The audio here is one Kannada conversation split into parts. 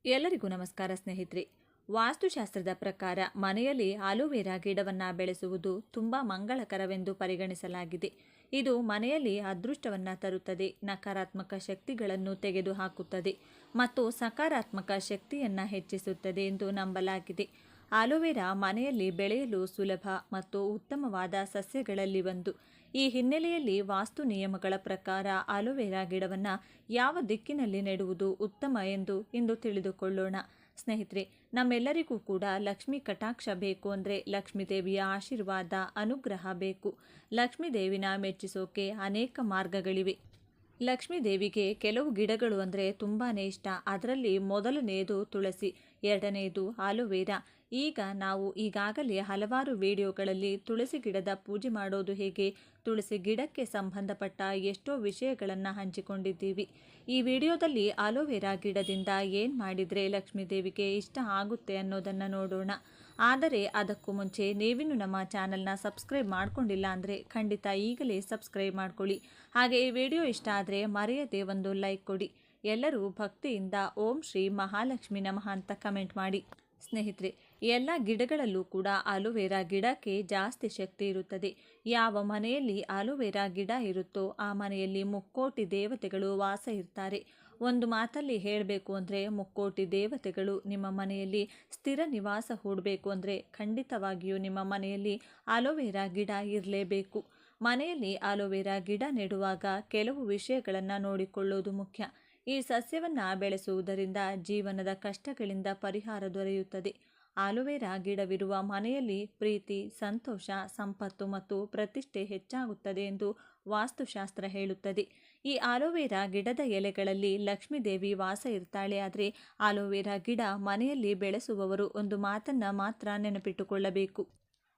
ಎಲ್ಲರಿಗೂ ನಮಸ್ಕಾರ ಸ್ನೇಹಿತರೆ. ವಾಸ್ತುಶಾಸ್ತ್ರದ ಪ್ರಕಾರ ಮನೆಯಲ್ಲಿ ಆಲೋವೆರಾ ಗಿಡವನ್ನು ಬೆಳೆಸುವುದು ತುಂಬ ಮಂಗಳಕರವೆಂದು ಪರಿಗಣಿಸಲಾಗಿದೆ. ಇದು ಮನೆಯಲ್ಲಿ ಅದೃಷ್ಟವನ್ನು ತರುತ್ತದೆ, ನಕಾರಾತ್ಮಕ ಶಕ್ತಿಗಳನ್ನು ತೆಗೆದುಹಾಕುತ್ತದೆ ಮತ್ತು ಸಕಾರಾತ್ಮಕ ಶಕ್ತಿಯನ್ನು ಹೆಚ್ಚಿಸುತ್ತದೆ ಎಂದು ನಂಬಲಾಗಿದೆ. ಆಲೋವೆರಾ ಮನೆಯಲ್ಲಿ ಬೆಳೆಯಲು ಸುಲಭ ಮತ್ತು ಉತ್ತಮವಾದ ಸಸ್ಯಗಳಲ್ಲಿ ಒಂದು. ಈ ಹಿನ್ನೆಲೆಯಲ್ಲಿ ವಾಸ್ತು ನಿಯಮಗಳ ಪ್ರಕಾರ ಆಲೋವೆರಾ ಗಿಡವನ್ನು ಯಾವ ದಿಕ್ಕಿನಲ್ಲಿ ನೆಡುವುದು ಉತ್ತಮ ಎಂದು ಇಂದು ತಿಳಿದುಕೊಳ್ಳೋಣ. ಸ್ನೇಹಿತರೆ, ನಮ್ಮೆಲ್ಲರಿಗೂ ಕೂಡ ಲಕ್ಷ್ಮೀ ಕಟಾಕ್ಷ ಬೇಕು ಅಂದರೆ ಲಕ್ಷ್ಮೀ ದೇವಿಯ ಆಶೀರ್ವಾದ, ಅನುಗ್ರಹ ಬೇಕು. ಲಕ್ಷ್ಮೀ ದೇವಿನ ಮೆಚ್ಚಿಸೋಕೆ ಅನೇಕ ಮಾರ್ಗಗಳಿವೆ. ಲಕ್ಷ್ಮೀ ದೇವಿಗೆ ಕೆಲವು ಗಿಡಗಳು ಅಂದರೆ ತುಂಬಾ ಇಷ್ಟ. ಅದರಲ್ಲಿ ಮೊದಲನೆಯದು ತುಳಸಿ, ಎರಡನೆಯದು ಆಲೋವೆರಾ. ಈಗ ನಾವು ಈಗಾಗಲೇ ಹಲವಾರು ವಿಡಿಯೋಗಳಲ್ಲಿ ತುಳಸಿ ಗಿಡದ ಪೂಜೆ ಮಾಡೋದು ಹೇಗೆ, ತುಳಸಿ ಗಿಡಕ್ಕೆ ಸಂಬಂಧಪಟ್ಟ ಎಷ್ಟೋ ವಿಷಯಗಳನ್ನು ಹಂಚಿಕೊಂಡಿದ್ದೀವಿ. ಈ ವಿಡಿಯೋದಲ್ಲಿ ಆಲೋವೆರಾ ಗಿಡದಿಂದ ಏನು ಮಾಡಿದರೆ ಲಕ್ಷ್ಮೀ ದೇವಿಗೆ ಇಷ್ಟ ಆಗುತ್ತೆ ಅನ್ನೋದನ್ನು ನೋಡೋಣ. ಆದರೆ ಅದಕ್ಕೂ ಮುಂಚೆ ನೀವಿನ್ನು ನಮ್ಮ ಚಾನಲ್ನ ಸಬ್ಸ್ಕ್ರೈಬ್ ಮಾಡ್ಕೊಂಡಿಲ್ಲ ಅಂದರೆ ಖಂಡಿತ ಈಗಲೇ ಸಬ್ಸ್ಕ್ರೈಬ್ ಮಾಡ್ಕೊಳ್ಳಿ. ಹಾಗೆ ಈ ವಿಡಿಯೋ ಇಷ್ಟ ಆದರೆ ಮರೆಯದೆ ಒಂದು ಲೈಕ್ ಕೊಡಿ. ಎಲ್ಲರೂ ಭಕ್ತಿಯಿಂದ ಓಂ ಶ್ರೀ ಮಹಾಲಕ್ಷ್ಮಿ ನಮಃ ಅಂತ ಕಮೆಂಟ್ ಮಾಡಿ. ಸ್ನೇಹಿತರೆ, ಎಲ್ಲ ಗಿಡಗಳಲ್ಲೂ ಕೂಡ ಆಲೋವೆರಾ ಗಿಡಕ್ಕೆ ಜಾಸ್ತಿ ಶಕ್ತಿ ಇರುತ್ತದೆ. ಯಾವ ಮನೆಯಲ್ಲಿ ಆಲೋವೆರಾ ಗಿಡ ಇರುತ್ತೋ ಆ ಮನೆಯಲ್ಲಿ ಮುಕ್ಕೋಟಿ ದೇವತೆಗಳು ವಾಸ ಇರ್ತಾರೆ. ಒಂದು ಮಾತಲ್ಲಿ ಹೇಳಬೇಕು ಅಂದರೆ ಮುಕ್ಕೋಟಿ ದೇವತೆಗಳು ನಿಮ್ಮ ಮನೆಯಲ್ಲಿ ಸ್ಥಿರ ನಿವಾಸ ಹೂಡಬೇಕು ಅಂದರೆ ಖಂಡಿತವಾಗಿಯೂ ನಿಮ್ಮ ಮನೆಯಲ್ಲಿ ಆಲೋವೆರಾ ಗಿಡ ಇರಲೇಬೇಕು. ಮನೆಯಲ್ಲಿ ಆಲೋವೆರಾ ಗಿಡ ನೆಡುವಾಗ ಕೆಲವು ವಿಷಯಗಳನ್ನು ನೋಡಿಕೊಳ್ಳೋದು ಮುಖ್ಯ. ಈ ಸಸ್ಯವನ್ನು ಬೆಳೆಸುವುದರಿಂದ ಜೀವನದ ಕಷ್ಟಗಳಿಂದ ಪರಿಹಾರ ದೊರೆಯುತ್ತದೆ. ಆಲೋವೆರಾ ಗಿಡವಿರುವ ಮನೆಯಲ್ಲಿ ಪ್ರೀತಿ, ಸಂತೋಷ, ಸಂಪತ್ತು ಮತ್ತು ಪ್ರತಿಷ್ಠೆ ಹೆಚ್ಚಾಗುತ್ತದೆ ಎಂದು ವಾಸ್ತುಶಾಸ್ತ್ರ ಹೇಳುತ್ತದೆ. ಈ ಆಲೋವೆರಾ ಗಿಡದ ಎಲೆಗಳಲ್ಲಿ ಲಕ್ಷ್ಮೀ ದೇವಿ ವಾಸ ಇರ್ತಾಳೆ. ಆದರೆ ಆಲೋವೆರಾ ಗಿಡ ಮನೆಯಲ್ಲಿ ಬೆಳೆಸುವವರು ಒಂದು ಮಾತನ್ನು ಮಾತ್ರ ನೆನಪಿಟ್ಟುಕೊಳ್ಳಬೇಕು.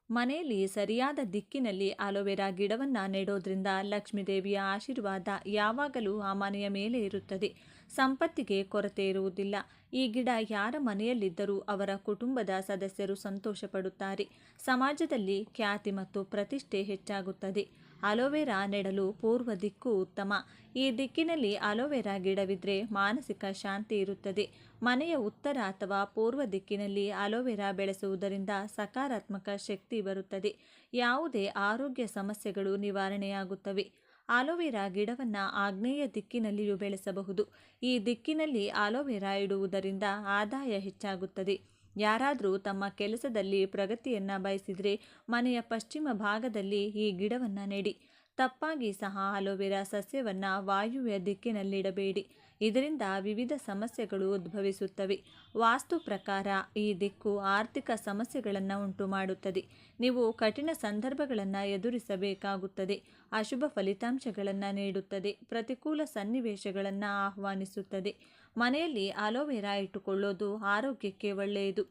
ಮನೆಯಲ್ಲಿ ಸರಿಯಾದ ದಿಕ್ಕಿನಲ್ಲಿ ಆಲೋವೆರಾ ಗಿಡವನ್ನು ನೆಡೋದ್ರಿಂದ ಲಕ್ಷ್ಮೀ ದೇವಿಯ ಆಶೀರ್ವಾದ ಯಾವಾಗಲೂ ಆ ಮನೆಯ ಮೇಲೆ ಇರುತ್ತದೆ. ಸಂಪತ್ತಿಗೆ ಕೊರತೆ ಇರುವುದಿಲ್ಲ. ಈ ಗಿಡ ಯಾರ ಮನೆಯಲ್ಲಿದ್ದರೂ ಅವರ ಕುಟುಂಬದ ಸದಸ್ಯರು ಸಂತೋಷ ಪಡುತ್ತಾರೆ. ಸಮಾಜದಲ್ಲಿ ಖ್ಯಾತಿ ಮತ್ತು ಪ್ರತಿಷ್ಠೆ ಹೆಚ್ಚಾಗುತ್ತದೆ. ಆಲೋವೆರಾ ನೆಡಲು ಪೂರ್ವ ದಿಕ್ಕು ಉತ್ತಮ. ಈ ದಿಕ್ಕಿನಲ್ಲಿ ಆಲೋವೆರಾ ಗಿಡವಿದ್ದರೆ ಮಾನಸಿಕ ಶಾಂತಿ ಇರುತ್ತದೆ. ಮನೆಯ ಉತ್ತರ ಅಥವಾ ಪೂರ್ವ ದಿಕ್ಕಿನಲ್ಲಿ ಆಲೋವೆರಾ ಬೆಳೆಸುವುದರಿಂದ ಸಕಾರಾತ್ಮಕ ಶಕ್ತಿ ಬರುತ್ತದೆ. ಯಾವುದೇ ಆರೋಗ್ಯ ಸಮಸ್ಯೆಗಳು ನಿವಾರಣೆಯಾಗುತ್ತವೆ. ಆಲೋವೆರಾ ಗಿಡವನ್ನು ಆಗ್ನೇಯ ದಿಕ್ಕಿನಲ್ಲಿಯೂ ಬೆಳೆಸಬಹುದು. ಈ ದಿಕ್ಕಿನಲ್ಲಿ ಆಲೋವೆರಾ ಇಡುವುದರಿಂದ ಆದಾಯ ಹೆಚ್ಚಾಗುತ್ತದೆ. ಯಾರಾದರೂ ತಮ್ಮ ಕೆಲಸದಲ್ಲಿ ಪ್ರಗತಿಯನ್ನು ಬಯಸಿದರೆ ಮನೆಯ ಪಶ್ಚಿಮ ಭಾಗದಲ್ಲಿ ಈ ಗಿಡವನ್ನು ನೆಡಿ. ತಪ್ಪಾಗಿ ಸಹ ಆಲೋವೆರಾ ಸಸ್ಯವನ್ನು ವಾಯುವ್ಯ ದಿಕ್ಕಿನಲ್ಲಿಡಬೇಡಿ. ಇದರಿಂದ ವಿವಿಧ ಸಮಸ್ಯೆಗಳು ಉದ್ಭವಿಸುತ್ತವೆ. ವಾಸ್ತು ಪ್ರಕಾರ ಈ ದಿಕ್ಕು ಆರ್ಥಿಕ ಸಮಸ್ಯೆಗಳನ್ನು ಉಂಟು ಮಾಡುತ್ತದೆ. ನೀವು ಕಠಿಣ ಸಂದರ್ಭಗಳನ್ನು ಎದುರಿಸಬೇಕಾಗುತ್ತದೆ. ಅಶುಭ ಫಲಿತಾಂಶಗಳನ್ನು ನೀಡುತ್ತದೆ. ಪ್ರತಿಕೂಲ ಸನ್ನಿವೇಶಗಳನ್ನು ಆಹ್ವಾನಿಸುತ್ತದೆ. ಮನೆಯಲ್ಲಿ ಆಲೋವೆರಾ ಇಟ್ಟುಕೊಳ್ಳೋದು ಆರೋಗ್ಯಕ್ಕೆ ಒಳ್ಳೆಯದು.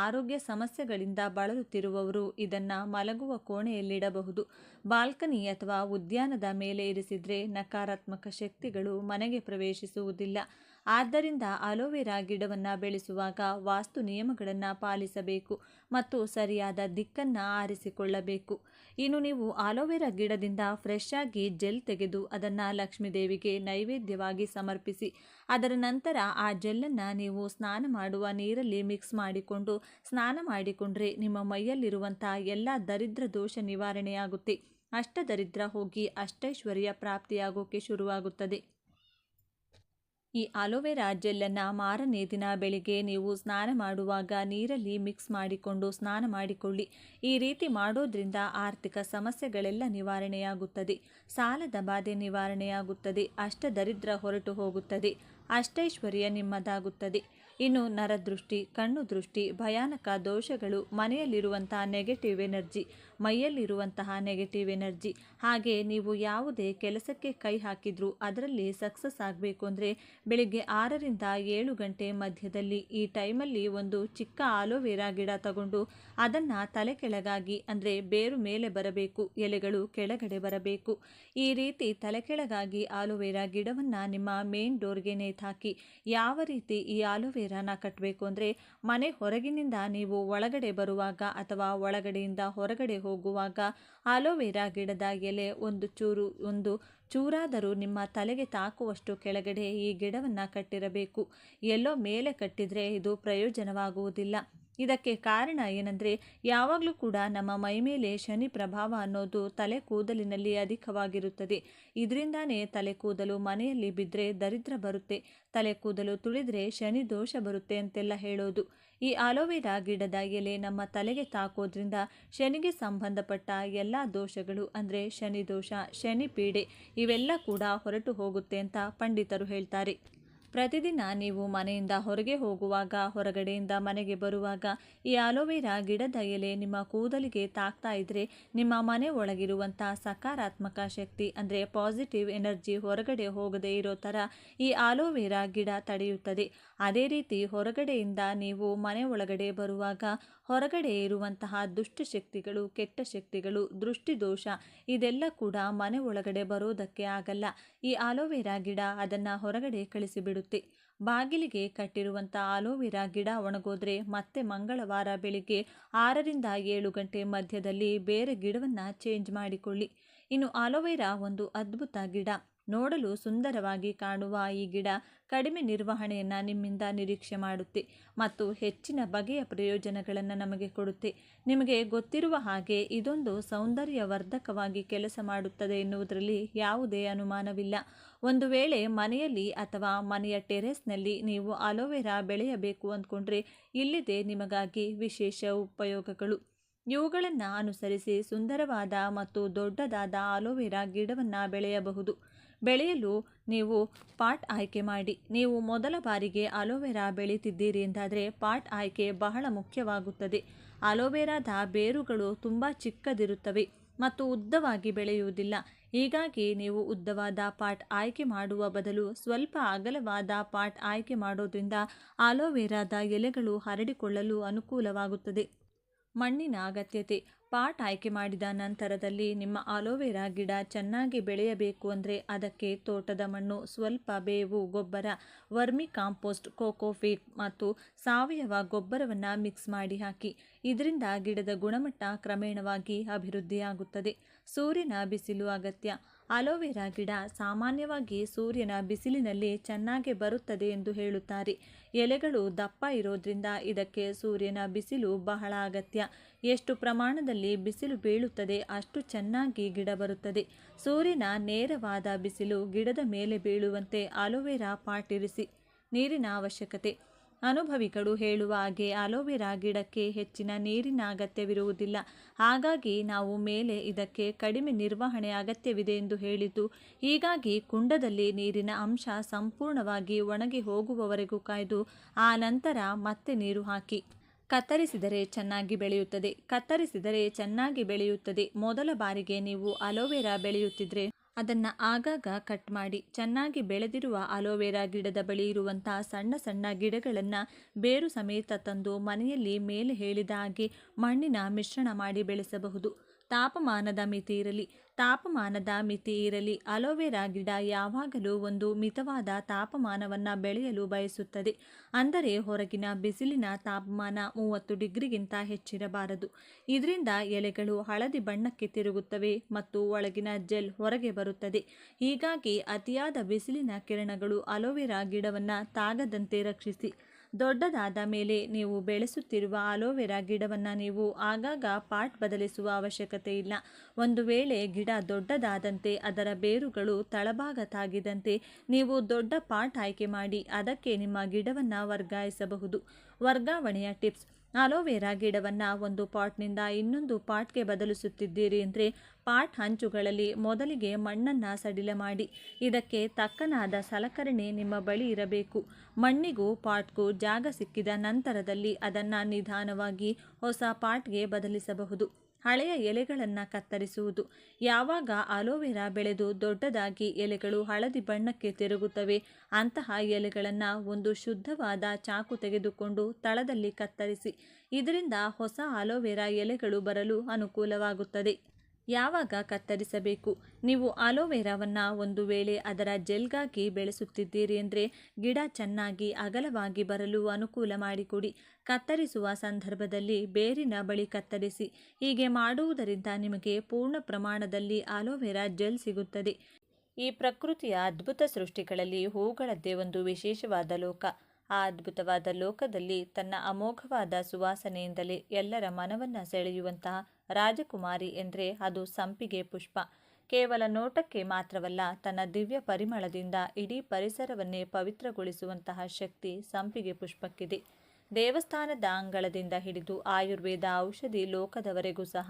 ಆರೋಗ್ಯ ಸಮಸ್ಯೆಗಳಿಂದ ಬಳಲುತ್ತಿರುವವರು ಇದನ್ನು ಮಲಗುವ ಕೋಣೆಯಲ್ಲಿಡಬಹುದು. ಬಾಲ್ಕನಿ ಅಥವಾ ಉದ್ಯಾನದ ಮೇಲೆ ಇರಿಸಿದರೆ ನಕಾರಾತ್ಮಕ ಶಕ್ತಿಗಳು ಮನೆಗೆ ಪ್ರವೇಶಿಸುವುದಿಲ್ಲ. ಆದ್ದರಿಂದ ಆಲೋವೆರಾ ಗಿಡವನ್ನು ಬೆಳೆಸುವಾಗ ವಾಸ್ತು ನಿಯಮಗಳನ್ನು ಪಾಲಿಸಬೇಕು ಮತ್ತು ಸರಿಯಾದ ದಿಕ್ಕನ್ನು ಆರಿಸಿಕೊಳ್ಳಬೇಕು. ಇನ್ನು ನೀವು ಆಲೋವೆರಾ ಗಿಡದಿಂದ ಫ್ರೆಶ್ ಆಗಿ ಜೆಲ್ ತೆಗೆದು ಅದನ್ನು ಲಕ್ಷ್ಮೀ ದೇವಿಗೆ ನೈವೇದ್ಯವಾಗಿ ಸಮರ್ಪಿಸಿ. ಅದರ ನಂತರ ಆ ಜೆಲ್ಲನ್ನು ನೀವು ಸ್ನಾನ ಮಾಡುವ ನೀರಲ್ಲಿ ಮಿಕ್ಸ್ ಮಾಡಿಕೊಂಡು ಸ್ನಾನ ಮಾಡಿಕೊಂಡ್ರೆ ನಿಮ್ಮ ಮೈಯಲ್ಲಿರುವಂಥ ಎಲ್ಲ ದರಿದ್ರ ದೋಷ ನಿವಾರಣೆಯಾಗುತ್ತೆ. ಅಷ್ಟದರಿದ್ರ ಹೋಗಿ ಅಷ್ಟೈಶ್ವರ್ಯ ಪ್ರಾಪ್ತಿಯಾಗೋಕೆ ಶುರುವಾಗುತ್ತದೆ. ಈ ಆಲೋವೆರಾ ಜೆಲ್ಲನ್ನು ಮಾರನೇ ದಿನ ಬೆಳಿಗ್ಗೆ ನೀವು ಸ್ನಾನ ಮಾಡುವಾಗ ನೀರಲ್ಲಿ ಮಿಕ್ಸ್ ಮಾಡಿಕೊಂಡು ಸ್ನಾನ ಮಾಡಿಕೊಳ್ಳಿ. ಈ ರೀತಿ ಮಾಡೋದ್ರಿಂದ ಆರ್ಥಿಕ ಸಮಸ್ಯೆಗಳೆಲ್ಲ ನಿವಾರಣೆಯಾಗುತ್ತದೆ. ಸಾಲದ ಬಾಧೆ ನಿವಾರಣೆಯಾಗುತ್ತದೆ. ಅಷ್ಟದರಿದ್ರ ಹೊರಟು ಹೋಗುತ್ತದೆ. ಅಷ್ಟೈಶ್ವರ್ಯ ನಿಮ್ಮದಾಗುತ್ತದೆ. ಇನ್ನು ನರದೃಷ್ಟಿ, ಕಣ್ಣು ದೃಷ್ಟಿ, ಭಯಾನಕ ದೋಷಗಳು, ಮನೆಯಲ್ಲಿರುವಂತಹ ನೆಗೆಟಿವ್ ಎನರ್ಜಿ, ಮೈಯಲ್ಲಿರುವಂತಹ ನೆಗೆಟಿವ್ ಎನರ್ಜಿ, ಹಾಗೆ ನೀವು ಯಾವುದೇ ಕೆಲಸಕ್ಕೆ ಕೈ ಹಾಕಿದ್ರೂ ಅದರಲ್ಲಿ ಸಕ್ಸಸ್ ಆಗಬೇಕು ಅಂದರೆ ಬೆಳಿಗ್ಗೆ 6ರಿಂದ 7 ಗಂಟೆ ಮಧ್ಯದಲ್ಲಿ ಈ ಟೈಮಲ್ಲಿ ಒಂದು ಚಿಕ್ಕ ಆಲೋವೆರಾ ಗಿಡ ತಗೊಂಡು ಅದನ್ನು ತಲೆ ಕೆಳಗಾಗಿ ಅಂದರೆ ಬೇರು ಮೇಲೆ ಬರಬೇಕು, ಎಲೆಗಳು ಕೆಳಗಡೆ ಬರಬೇಕು. ಈ ರೀತಿ ತಲೆ ಕೆಳಗಾಗಿ ಆಲೋವೆರಾ ಗಿಡವನ್ನು ನಿಮ್ಮ ಮೇನ್ ಡೋರ್ಗೆ ನೇತಾಕಿ. ಯಾವ ರೀತಿ ಈ ಆಲೋವೆರಾನ ಕಟ್ಟಬೇಕು ಅಂದರೆ ಮನೆ ಹೊರಗಿನಿಂದ ನೀವು ಒಳಗಡೆ ಬರುವಾಗ ಅಥವಾ ಒಳಗಡೆಯಿಂದ ಹೊರಗಡೆ ಹೋಗುವಾಗ ಆಲೋವೆರಾ ಗಿಡದ ಎಲೆ ಒಂದು ಚೂರಾದರೂ ನಿಮ್ಮ ತಲೆಗೆ ತಾಕುವಷ್ಟು ಕೆಳಗಡೆ ಈ ಗಿಡವನ್ನು ಕಟ್ಟಿರಬೇಕು. ಎಲ್ಲೋ ಮೇಲೆ ಕಟ್ಟಿದರೆ ಇದು ಪ್ರಯೋಜನವಾಗುವುದಿಲ್ಲ. ಇದಕ್ಕೆ ಕಾರಣ ಏನಂದರೆ, ಯಾವಾಗಲೂ ಕೂಡ ನಮ್ಮ ಮೈಮೇಲೆ ಶನಿ ಪ್ರಭಾವ ಅನ್ನೋದು ತಲೆ ಕೂದಲಿನಲ್ಲಿ ಅಧಿಕವಾಗಿರುತ್ತದೆ. ಇದರಿಂದಾನೇ ತಲೆ ಕೂದಲು ಮನೆಯಲ್ಲಿ ಬಿದ್ದರೆ ದರಿದ್ರ ಬರುತ್ತೆ, ತಲೆ ಕೂದಲು ತುಳಿದ್ರೆ ಶನಿ ದೋಷ ಬರುತ್ತೆ ಅಂತೆಲ್ಲ ಹೇಳೋದು. ಈ ಆಲೋವೆರಾ ಗಿಡದ ಎಲೆ ನಮ್ಮ ತಲೆಗೆ ತಾಕೋದ್ರಿಂದ ಶನಿಗೆ ಸಂಬಂಧಪಟ್ಟ ಎಲ್ಲ ದೋಷಗಳು ಅಂದರೆ ಶನಿ ದೋಷ, ಶನಿ ಪೀಡೆ ಇವೆಲ್ಲ ಕೂಡ ಹೊರಟು ಹೋಗುತ್ತೆ ಅಂತ ಪಂಡಿತರು ಹೇಳ್ತಾರೆ. ಪ್ರತಿದಿನ ನೀವು ಮನೆಯಿಂದ ಹೊರಗೆ ಹೋಗುವಾಗ, ಹೊರಗಡೆಯಿಂದ ಮನೆಗೆ ಬರುವಾಗ ಈ ಆಲೋವೆರಾ ಗಿಡದ ಎಲೆ ನಿಮ್ಮ ಕೂದಲಿಗೆ ತಾಕ್ತಾ ಇದ್ದರೆ ನಿಮ್ಮ ಮನೆ ಒಳಗಿರುವಂಥ ಸಕಾರಾತ್ಮಕ ಶಕ್ತಿ ಅಂದರೆ ಪಾಸಿಟಿವ್ ಎನರ್ಜಿ ಹೊರಗಡೆ ಹೋಗದೇ ಇರೋ ಥರ ಈ ಆಲೋವೆರಾ ಗಿಡ ತಡೆಯುತ್ತದೆ. ಅದೇ ರೀತಿ ಹೊರಗಡೆಯಿಂದ ನೀವು ಮನೆ ಒಳಗಡೆ ಬರುವಾಗ ಹೊರಗಡೆ ಇರುವಂತಹ ದುಷ್ಟಶಕ್ತಿಗಳು, ಕೆಟ್ಟ ಶಕ್ತಿಗಳು, ದೃಷ್ಟಿದೋಷ ಇದೆಲ್ಲ ಕೂಡ ಮನೆ ಒಳಗಡೆ ಬರೋದಕ್ಕೆ ಆಗಲ್ಲ. ಈ ಆಲೋವೆರಾ ಗಿಡ ಅದನ್ನು ಹೊರಗಡೆ ಕಳಿಸಿಬಿಡುತ್ತೆ. ಬಾಗಿಲಿಗೆ ಕಟ್ಟಿರುವಂಥ ಆಲೋವೆರಾ ಗಿಡ ಒಣಗೋದ್ರೆ ಮತ್ತೆ ಮಂಗಳವಾರ ಬೆಳಿಗ್ಗೆ 6ರಿಂದ 7 ಗಂಟೆ ಮಧ್ಯದಲ್ಲಿ ಬೇರೆ ಗಿಡವನ್ನು ಚೇಂಜ್ ಮಾಡಿಕೊಳ್ಳಿ. ಇನ್ನು ಆಲೋವೆರಾ ಒಂದು ಅದ್ಭುತ ಗಿಡ. ನೋಡಲು ಸುಂದರವಾಗಿ ಕಾಣುವ ಈ ಗಿಡ ಕಡಿಮೆ ನಿರ್ವಹಣೆಯನ್ನು ನಿಮ್ಮಿಂದ ನಿರೀಕ್ಷೆ ಮಾಡುತ್ತೆ ಮತ್ತು ಹೆಚ್ಚಿನ ಬಗೆಯ ಪ್ರಯೋಜನಗಳನ್ನು ನಮಗೆ ಕೊಡುತ್ತೆ. ನಿಮಗೆ ಗೊತ್ತಿರುವ ಹಾಗೆ ಇದೊಂದು ಸೌಂದರ್ಯವರ್ಧಕವಾಗಿ ಕೆಲಸ ಮಾಡುತ್ತದೆ ಎನ್ನುವುದರಲ್ಲಿ ಯಾವುದೇ ಅನುಮಾನವಿಲ್ಲ. ಒಂದು ವೇಳೆ ಮನೆಯಲ್ಲಿ ಅಥವಾ ಮನೆಯ ಟೆರೆಸ್ನಲ್ಲಿ ನೀವು ಆಲೋವೆರಾ ಬೆಳೆಯಬೇಕು ಅಂದ್ಕೊಂಡ್ರೆ ಇಲ್ಲಿದೆ ನಿಮಗಾಗಿ ವಿಶೇಷ ಉಪಯೋಗಗಳು. ಇವುಗಳನ್ನು ಅನುಸರಿಸಿ ಸುಂದರವಾದ ಮತ್ತು ದೊಡ್ಡದಾದ ಆಲೋವೆರಾ ಗಿಡವನ್ನು ಬೆಳೆಯಬಹುದು. ಬೆಳೆಯಲು ನೀವು ಪಾಟ್ ಆಯ್ಕೆ ಮಾಡಿ. ನೀವು ಮೊದಲ ಬಾರಿಗೆ ಆಲೋವೆರಾ ಬೆಳೀತಿದ್ದೀರಿ ಎಂದಾದರೆ ಪಾಟ್ ಆಯ್ಕೆ ಬಹಳ ಮುಖ್ಯವಾಗುತ್ತದೆ. ಆಲೋವೆರಾದ ಬೇರುಗಳು ತುಂಬ ಚಿಕ್ಕದಿರುತ್ತವೆ ಮತ್ತು ಉದ್ದವಾಗಿ ಬೆಳೆಯುವುದಿಲ್ಲ. ಹೀಗಾಗಿ ನೀವು ಉದ್ದವಾದ ಪಾಟ್ ಆಯ್ಕೆ ಮಾಡುವ ಬದಲು ಸ್ವಲ್ಪ ಅಗಲವಾದ ಪಾಟ್ ಆಯ್ಕೆ ಮಾಡೋದ್ರಿಂದ ಆಲೋವೆರಾದ ಎಲೆಗಳು ಹರಡಿಕೊಳ್ಳಲು ಅನುಕೂಲವಾಗುತ್ತದೆ. ಮಣ್ಣಿನ ಅಗತ್ಯತೆ. ಪಾಟ್ ಆಯ್ಕೆ ಮಾಡಿದ ನಂತರದಲ್ಲಿ ನಿಮ್ಮ ಆಲೋವೆರಾ ಗಿಡ ಚೆನ್ನಾಗಿ ಬೆಳೆಯಬೇಕು ಅಂದರೆ ಅದಕ್ಕೆ ತೋಟದ ಮಣ್ಣು, ಸ್ವಲ್ಪ ಬೇವು ಗೊಬ್ಬರ, ವರ್ಮಿ ಕಾಂಪೋಸ್ಟ್, ಕೋಕೋಫೀಟ್ ಮತ್ತು ಸಾವಯವ ಗೊಬ್ಬರವನ್ನು ಮಿಕ್ಸ್ ಮಾಡಿ ಹಾಕಿ. ಇದರಿಂದ ಗಿಡದ ಗುಣಮಟ್ಟ ಕ್ರಮೇಣವಾಗಿ ಅಭಿವೃದ್ಧಿಯಾಗುತ್ತದೆ. ಸೂರ್ಯನ ಬಿಸಿಲು ಅಗತ್ಯ. ಆಲೋವೆರಾ ಗಿಡ ಸಾಮಾನ್ಯವಾಗಿ ಸೂರ್ಯನ ಬಿಸಿಲಿನಲ್ಲಿ ಚೆನ್ನಾಗಿ ಬರುತ್ತದೆ ಎಂದು ಹೇಳುತ್ತಾರೆ. ಎಲೆಗಳು ದಪ್ಪ ಇರೋದ್ರಿಂದ ಇದಕ್ಕೆ ಸೂರ್ಯನ ಬಿಸಿಲು ಬಹಳ ಅಗತ್ಯ. ಎಷ್ಟು ಪ್ರಮಾಣದಲ್ಲಿ ಬಿಸಿಲು ಬೀಳುತ್ತದೆ ಅಷ್ಟು ಚೆನ್ನಾಗಿ ಗಿಡ ಬರುತ್ತದೆ. ಸೂರ್ಯನ ನೇರವಾದ ಬಿಸಿಲು ಗಿಡದ ಮೇಲೆ ಬೀಳುವಂತೆ ಆಲೋವೆರಾ ಪಾಟ್ ಇರಿಸಿ. ನೀರಿನ ಅವಶ್ಯಕತೆ. ಅನುಭವಿಗಳು ಹೇಳುವ ಹಾಗೆ ಆಲೋವೆರಾ ಗಿಡಕ್ಕೆ ಹೆಚ್ಚಿನ ನೀರಿನ ಅಗತ್ಯವಿರುವುದಿಲ್ಲ. ಹಾಗಾಗಿ ನಾವು ಮೇಲೆ ಇದಕ್ಕೆ ಕಡಿಮೆ ನಿರ್ವಹಣೆ ಅಗತ್ಯವಿದೆ ಎಂದು ಹೇಳಿದ್ದು. ಹೀಗಾಗಿ ಕುಂಡದಲ್ಲಿ ನೀರಿನ ಅಂಶ ಸಂಪೂರ್ಣವಾಗಿ ಒಣಗಿ ಹೋಗುವವರೆಗೂ ಕಾಯ್ದು ಆ ನಂತರ ಮತ್ತೆ ನೀರು ಹಾಕಿ. ಕತ್ತರಿಸಿದರೆ ಚೆನ್ನಾಗಿ ಬೆಳೆಯುತ್ತದೆ. ಮೊದಲ ಬಾರಿಗೆ ನೀವು ಆಲೋವೆರಾ ಬೆಳೆಯುತ್ತಿದ್ರೆ ಅದನ್ನು ಆಗಾಗ ಕಟ್ ಮಾಡಿ. ಚೆನ್ನಾಗಿ ಬೆಳೆದಿರುವ ಆಲೋವೆರಾ ಗಿಡದ ಬಳಿ ಇರುವಂಥ ಸಣ್ಣ ಸಣ್ಣ ಗಿಡಗಳನ್ನು ಬೇರು ಸಮೇತ ತಂದು ಮನೆಯಲ್ಲಿ ಮೇಲೆ ಹೇಳಿದ ಹಾಗೆ ಮಣ್ಣಿನ ಮಿಶ್ರಣ ಮಾಡಿ ಬೆಳೆಸಬಹುದು. ತಾಪಮಾನದ ಮಿತಿ ಇರಲಿ. ಆಲೋವೆರಾ ಗಿಡ ಯಾವಾಗಲೂ ಒಂದು ಮಿತವಾದ ತಾಪಮಾನವನ್ನು ಬೆಳೆಯಲು ಬಯಸುತ್ತದೆ. ಅಂದರೆ ಹೊರಗಿನ ಬಿಸಿಲಿನ ತಾಪಮಾನ 30 ಡಿಗ್ರಿಗಿಂತ ಹೆಚ್ಚಿರಬಾರದು. ಇದರಿಂದ ಎಲೆಗಳು ಹಳದಿ ಬಣ್ಣಕ್ಕೆ ತಿರುಗುತ್ತವೆ ಮತ್ತು ಒಳಗಿನ ಜೆಲ್ ಹೊರಗೆ ಬರುತ್ತದೆ. ಹೀಗಾಗಿ ಅತಿಯಾದ ಬಿಸಿಲಿನ ಕಿರಣಗಳು ಆಲೋವೆರಾ ಗಿಡವನ್ನು ತಾಗದಂತೆ ರಕ್ಷಿಸಿ. ದೊಡ್ಡದಾದ ಮೇಲೆ ನೀವು ಬೆಳೆಸುತ್ತಿರುವ ಆಲೋವೆರಾ ಗಿಡವನ್ನು ನೀವು ಆಗಾಗ ಪಾಟ್ ಬದಲಿಸುವ ಅವಶ್ಯಕತೆ ಇಲ್ಲ. ಒಂದು ವೇಳೆ ಗಿಡ ದೊಡ್ಡದಾದಂತೆ ಅದರ ಬೇರುಗಳು ತಳಭಾಗ ತಾಗಿದಂತೆ ನೀವು ದೊಡ್ಡ ಪಾಟ್ ಆಯ್ಕೆ ಮಾಡಿ ಅದಕ್ಕೆ ನಿಮ್ಮ ಗಿಡವನ್ನು ವರ್ಗಾಯಿಸಬಹುದು. ವರ್ಗಾವಣೆಯ ಟಿಪ್ಸ್. ಆಲೋವೆರಾ ಗಿಡವನ್ನು ಒಂದು ಪಾಟ್ನಿಂದ ಇನ್ನೊಂದು ಪಾಟ್ಗೆ ಬದಲಿಸುತ್ತಿದ್ದೀರಿ ಅಂದರೆ ಪಾಟ್ ಹಂಚುಗಳಲ್ಲಿ ಮೊದಲಿಗೆ ಮಣ್ಣನ್ನು ಸಡಿಲ ಮಾಡಿ. ಇದಕ್ಕೆ ತಕ್ಕನಾದ ಸಲಕರಣೆ ನಿಮ್ಮ ಬಳಿ ಇರಬೇಕು. ಮಣ್ಣಿಗೂ ಪಾಟ್ಗೂ ಜಾಗ ಸಿಕ್ಕಿದ ನಂತರದಲ್ಲಿ ಅದನ್ನು ನಿಧಾನವಾಗಿ ಹೊಸ ಪಾಟ್ಗೆ ಬದಲಿಸಬಹುದು. ಹಳೆಯ ಎಲೆಗಳನ್ನು ಕತ್ತರಿಸುವುದು. ಯಾವಾಗ ಆಲೋವೆರಾ ಬೆಳೆದು ದೊಡ್ಡದಾಗಿ ಎಲೆಗಳು ಹಳದಿ ಬಣ್ಣಕ್ಕೆ ತಿರುಗುತ್ತವೆ ಅಂತಹ ಎಲೆಗಳನ್ನು ಒಂದು ಶುದ್ಧವಾದ ಚಾಕು ತೆಗೆದುಕೊಂಡು ತಳದಲ್ಲಿ ಕತ್ತರಿಸಿ. ಇದರಿಂದ ಹೊಸ ಆಲೋವೆರಾ ಎಲೆಗಳು ಬರಲು ಅನುಕೂಲವಾಗುತ್ತದೆ. ಯಾವಾಗ ಕತ್ತರಿಸಬೇಕು? ನೀವು ಆಲೋವೆರಾವನ್ನು ಒಂದು ವೇಳೆ ಅದರ ಜೆಲ್ಗಾಗಿ ಬೆಳೆಸುತ್ತಿದ್ದೀರಿ ಅಂದರೆ ಗಿಡ ಚೆನ್ನಾಗಿ ಅಗಲವಾಗಿ ಬರಲು ಅನುಕೂಲ ಮಾಡಿಕೊಡಿ. ಕತ್ತರಿಸುವ ಸಂದರ್ಭದಲ್ಲಿ ಬೇರಿನ ಬಳಿ ಕತ್ತರಿಸಿ. ಹೀಗೆ ಮಾಡುವುದರಿಂದ ನಿಮಗೆ ಪೂರ್ಣ ಪ್ರಮಾಣದಲ್ಲಿ ಆಲೋವೆರಾ ಜೆಲ್ ಸಿಗುತ್ತದೆ. ಈ ಪ್ರಕೃತಿಯ ಅದ್ಭುತ ಸೃಷ್ಟಿಗಳಲ್ಲಿ ಹೂಗಳದ್ದೇ ಒಂದು ವಿಶೇಷವಾದ ಲೋಕ. ಆ ಅದ್ಭುತವಾದ ಲೋಕದಲ್ಲಿ ತನ್ನ ಅಮೋಘವಾದ ಸುವಾಸನೆಯಿಂದಲೇ ಎಲ್ಲರ ಮನವನ್ನು ಸೆಳೆಯುವಂತಹ ರಾಜಕುಮಾರಿ ಎಂದರೆ ಅದು ಸಂಪಿಗೆ ಪುಷ್ಪ. ಕೇವಲ ನೋಟಕ್ಕೆ ಮಾತ್ರವಲ್ಲ, ತನ್ನ ದಿವ್ಯ ಪರಿಮಳದಿಂದ ಇಡೀ ಪರಿಸರವನ್ನೇ ಪವಿತ್ರಗೊಳಿಸುವಂತಹ ಶಕ್ತಿ ಸಂಪಿಗೆ ಪುಷ್ಪಕ್ಕಿದೆ. ದೇವಸ್ಥಾನದ ಅಂಗಳದಿಂದ ಹಿಡಿದು ಆಯುರ್ವೇದ ಔಷಧಿ ಲೋಕದವರೆಗೂ ಸಹ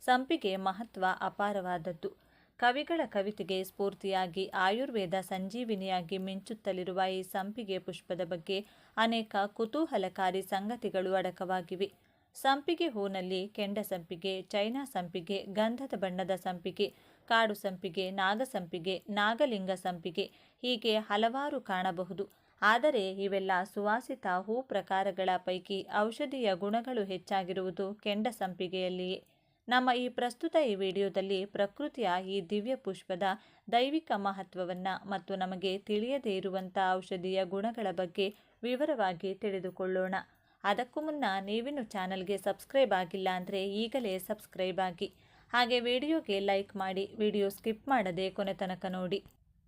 ಸಂಪಿಗೆ ಮಹತ್ವ ಅಪಾರವಾದದ್ದು. ಕವಿಗಳ ಕವಿತೆಗೆ ಸ್ಫೂರ್ತಿಯಾಗಿ ಆಯುರ್ವೇದ ಸಂಜೀವಿನಿಯಾಗಿ ಮಿಂಚುತ್ತಲಿರುವ ಈ ಸಂಪಿಗೆ ಪುಷ್ಪದ ಬಗ್ಗೆ ಅನೇಕ ಕುತೂಹಲಕಾರಿ ಸಂಗತಿಗಳು ಅಡಕವಾಗಿವೆ. ಸಂಪಿಗೆ ಹೂನಲ್ಲಿ ಕೆಂಡ ಸಂಪಿಗೆ, ಚೈನಾ ಸಂಪಿಗೆ, ಗಂಧದ ಬಣ್ಣದ ಸಂಪಿಗೆ, ಕಾಡು ಸಂಪಿಗೆ, ನಾಗಸಂಪಿಗೆ, ನಾಗಲಿಂಗ ಸಂಪಿಗೆ ಹೀಗೆ ಹಲವಾರು ಕಾಣಬಹುದು. ಆದರೆ ಇವೆಲ್ಲ ಸುವಾಸಿತ ಹೂ ಪ್ರಕಾರಗಳ ಪೈಕಿ ಔಷಧೀಯ ಗುಣಗಳು ಹೆಚ್ಚಾಗಿರುವುದು ಕೆಂಡ ಸಂಪಿಗೆಯಲ್ಲಿಯೇ. ನಮ್ಮ ಈ ಪ್ರಸ್ತುತ ಈ ವಿಡಿಯೋದಲ್ಲಿ ಪ್ರಕೃತಿಯ ಈ ದಿವ್ಯ ಪುಷ್ಪದ ದೈವಿಕ ಮಹತ್ವವನ್ನು ಮತ್ತು ನಮಗೆ ತಿಳಿಯದೇ ಇರುವಂಥ ಔಷಧೀಯ ಗುಣಗಳ ಬಗ್ಗೆ ವಿವರವಾಗಿ ತಿಳಿದುಕೊಳ್ಳೋಣ. ಅದಕ್ಕೂ ಮುನ್ನ ನೀವಿನ್ನು ಚಾನಲ್ಗೆ ಸಬ್ಸ್ಕ್ರೈಬ್ ಆಗಿಲ್ಲ ಅಂದರೆ ಈಗಲೇ ಸಬ್ಸ್ಕ್ರೈಬ್ ಆಗಿ, ಹಾಗೆ ವಿಡಿಯೋಗೆ ಲೈಕ್ ಮಾಡಿ, ವಿಡಿಯೋ ಸ್ಕಿಪ್ ಮಾಡದೆ ಕೊನೆ ತನಕ ನೋಡಿ.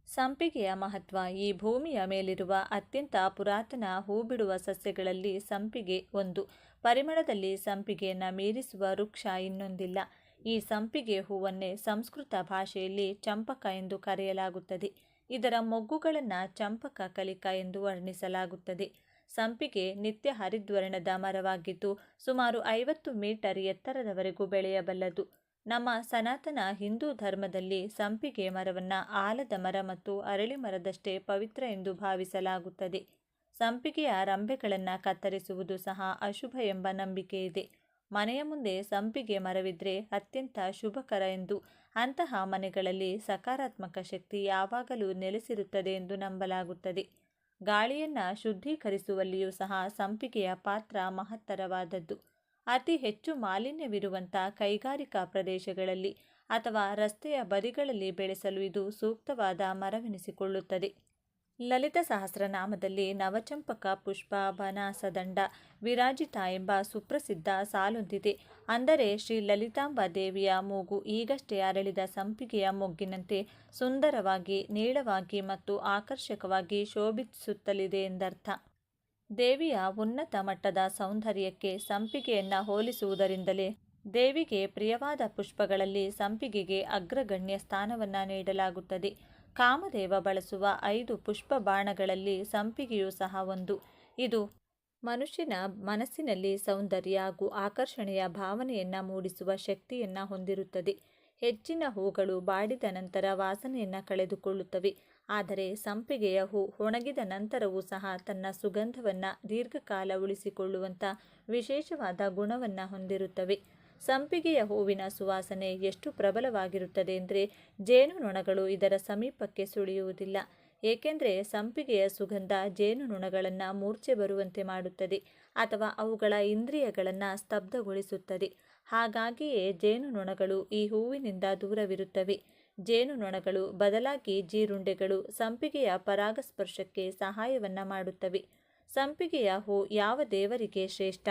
ಸಂಪಿಗೆಯ ಮಹತ್ವ. ಈ ಭೂಮಿಯ ಮೇಲಿರುವ ಅತ್ಯಂತ ಪುರಾತನ ಹೂ ಬಿಡುವ ಸಸ್ಯಗಳಲ್ಲಿ ಸಂಪಿಗೆ ಒಂದು. ಪರಿಮಳದಲ್ಲಿ ಸಂಪಿಗೆಯನ್ನು ಮೀರಿಸುವ ವೃಕ್ಷ ಇನ್ನೊಂದಿಲ್ಲ. ಈ ಸಂಪಿಗೆ ಹೂವನ್ನೇ ಸಂಸ್ಕೃತ ಭಾಷೆಯಲ್ಲಿ ಚಂಪಕ ಎಂದು ಕರೆಯಲಾಗುತ್ತದೆ. ಇದರ ಮೊಗ್ಗುಗಳನ್ನು ಚಂಪಕ ಕಲಿಕ ಎಂದು ವರ್ಣಿಸಲಾಗುತ್ತದೆ. ಸಂಪಿಗೆ ನಿತ್ಯ ಹರಿದ್ವರ್ಣದ ಮರವಾಗಿದ್ದು ಸುಮಾರು 50 ಮೀಟರ್ ಎತ್ತರದವರೆಗೂ ಬೆಳೆಯಬಲ್ಲದು. ನಮ್ಮ ಸನಾತನ ಹಿಂದೂ ಧರ್ಮದಲ್ಲಿ ಸಂಪಿಗೆ ಮರವನ್ನು ಆಲದ ಮರ ಮತ್ತು ಅರಳಿ ಮರದಷ್ಟೇ ಪವಿತ್ರ ಎಂದು ಭಾವಿಸಲಾಗುತ್ತದೆ. ಸಂಪಿಗೆಯ ರಂಬೆಗಳನ್ನು ಕತ್ತರಿಸುವುದು ಸಹ ಅಶುಭ ಎಂಬ ನಂಬಿಕೆ ಇದೆ. ಮನೆಯ ಮುಂದೆ ಸಂಪಿಗೆ ಮರವಿದ್ದರೆ ಅತ್ಯಂತ ಶುಭಕರ ಎಂದು, ಅಂತಹ ಮನೆಗಳಲ್ಲಿ ಸಕಾರಾತ್ಮಕ ಶಕ್ತಿ ಯಾವಾಗಲೂ ನೆಲೆಸಿರುತ್ತದೆ ಎಂದು ನಂಬಲಾಗುತ್ತದೆ. ಗಾಳಿಯನ್ನು ಶುದ್ಧೀಕರಿಸುವಲ್ಲಿಯೂ ಸಹ ಸಂಪಿಗೆಯ ಪಾತ್ರ ಮಹತ್ತರವಾದದ್ದು. ಅತಿ ಹೆಚ್ಚು ಮಾಲಿನ್ಯವಿರುವಂಥ ಕೈಗಾರಿಕಾ ಪ್ರದೇಶಗಳಲ್ಲಿ ಅಥವಾ ರಸ್ತೆಯ ಬದಿಗಳಲ್ಲಿ ಬೆಳೆಸಲು ಇದು ಸೂಕ್ತವಾದ ಮರವೆನಿಸಿಕೊಳ್ಳುತ್ತದೆ. ಲಲಿತ ಸಹಸ್ರನಾಮದಲ್ಲಿ ನವಚಂಪಕ ಪುಷ್ಪ ಬನಾಸದಂಡ ವಿರಾಜಿತ ಎಂಬ ಸುಪ್ರಸಿದ್ಧ ಸಾಲೊಂದಿದೆ. ಅಂದರೆ ಶ್ರೀ ಲಲಿತಾಂಬ ದೇವಿಯ ಮೂಗು ಈಗಷ್ಟೇ ಅರಳಿದ ಸಂಪಿಗೆಯ ಮೊಗ್ಗಿನಂತೆ ಸುಂದರವಾಗಿ, ನೀಳವಾಗಿ ಮತ್ತು ಆಕರ್ಷಕವಾಗಿ ಶೋಭಿಸುತ್ತಲಿದೆ ಎಂದರ್ಥ. ದೇವಿಯ ಉನ್ನತ ಮಟ್ಟದ ಸೌಂದರ್ಯಕ್ಕೆ ಸಂಪಿಗೆಯನ್ನು ಹೋಲಿಸುವುದರಿಂದಲೇ ದೇವಿಗೆ ಪ್ರಿಯವಾದ ಪುಷ್ಪಗಳಲ್ಲಿ ಸಂಪಿಗೆಗೆ ಅಗ್ರಗಣ್ಯ ಸ್ಥಾನವನ್ನು ನೀಡಲಾಗುತ್ತದೆ. ಕಾಮದೇವ ಬಳಸುವ 5 ಪುಷ್ಪ ಬಾಣಗಳಲ್ಲಿ ಸಂಪಿಗೆಯೂ ಸಹ ಒಂದು. ಇದು ಮನುಷ್ಯನ ಮನಸ್ಸಿನಲ್ಲಿ ಸೌಂದರ್ಯ ಹಾಗೂ ಆಕರ್ಷಣೆಯ ಭಾವನೆಯನ್ನು ಮೂಡಿಸುವ ಶಕ್ತಿಯನ್ನು ಹೊಂದಿರುತ್ತದೆ. ಹೆಚ್ಚಿನ ಹೂಗಳು ಬಾಡಿದ ನಂತರ ವಾಸನೆಯನ್ನು ಕಳೆದುಕೊಳ್ಳುತ್ತವೆ. ಆದರೆ ಸಂಪಿಗೆಯ ಹೂ ಒಣಗಿದ ನಂತರವೂ ಸಹ ತನ್ನ ಸುಗಂಧವನ್ನು ದೀರ್ಘಕಾಲ ಉಳಿಸಿಕೊಳ್ಳುವಂಥ ವಿಶೇಷವಾದ ಗುಣವನ್ನು ಹೊಂದಿರುತ್ತವೆ. ಸಂಪಿಗೆಯ ಹೂವಿನ ಸುವಾಸನೆ ಎಷ್ಟು ಪ್ರಬಲವಾಗಿರುತ್ತದೆ ಅಂದರೆ ಜೇನುನೊಣಗಳು ಇದರ ಸಮೀಪಕ್ಕೆ ಸುಳಿಯುವುದಿಲ್ಲ. ಏಕೆಂದರೆ ಸಂಪಿಗೆಯ ಸುಗಂಧ ಜೇನುನೊಣಗಳನ್ನು ಮೂರ್ಛೆ ಬರುವಂತೆ ಮಾಡುತ್ತದೆ ಅಥವಾ ಅವುಗಳ ಇಂದ್ರಿಯಗಳನ್ನು ಸ್ತಬ್ಧಗೊಳಿಸುತ್ತದೆ. ಹಾಗಾಗಿಯೇ ಜೇನುನೊಣಗಳು ಈ ಹೂವಿನಿಂದ ದೂರವಿರುತ್ತವೆ. ಜೇನುನೊಣಗಳು ಬದಲಾಗಿ ಜೀರುಂಡೆಗಳು ಸಂಪಿಗೆಯ ಪರಾಗಸ್ಪರ್ಶಕ್ಕೆ ಸಹಾಯವನ್ನು ಮಾಡುತ್ತವೆ. ಸಂಪಿಗೆಯ ಹೂ ಯಾವ ದೇವರಿಗೆ ಶ್ರೇಷ್ಠ?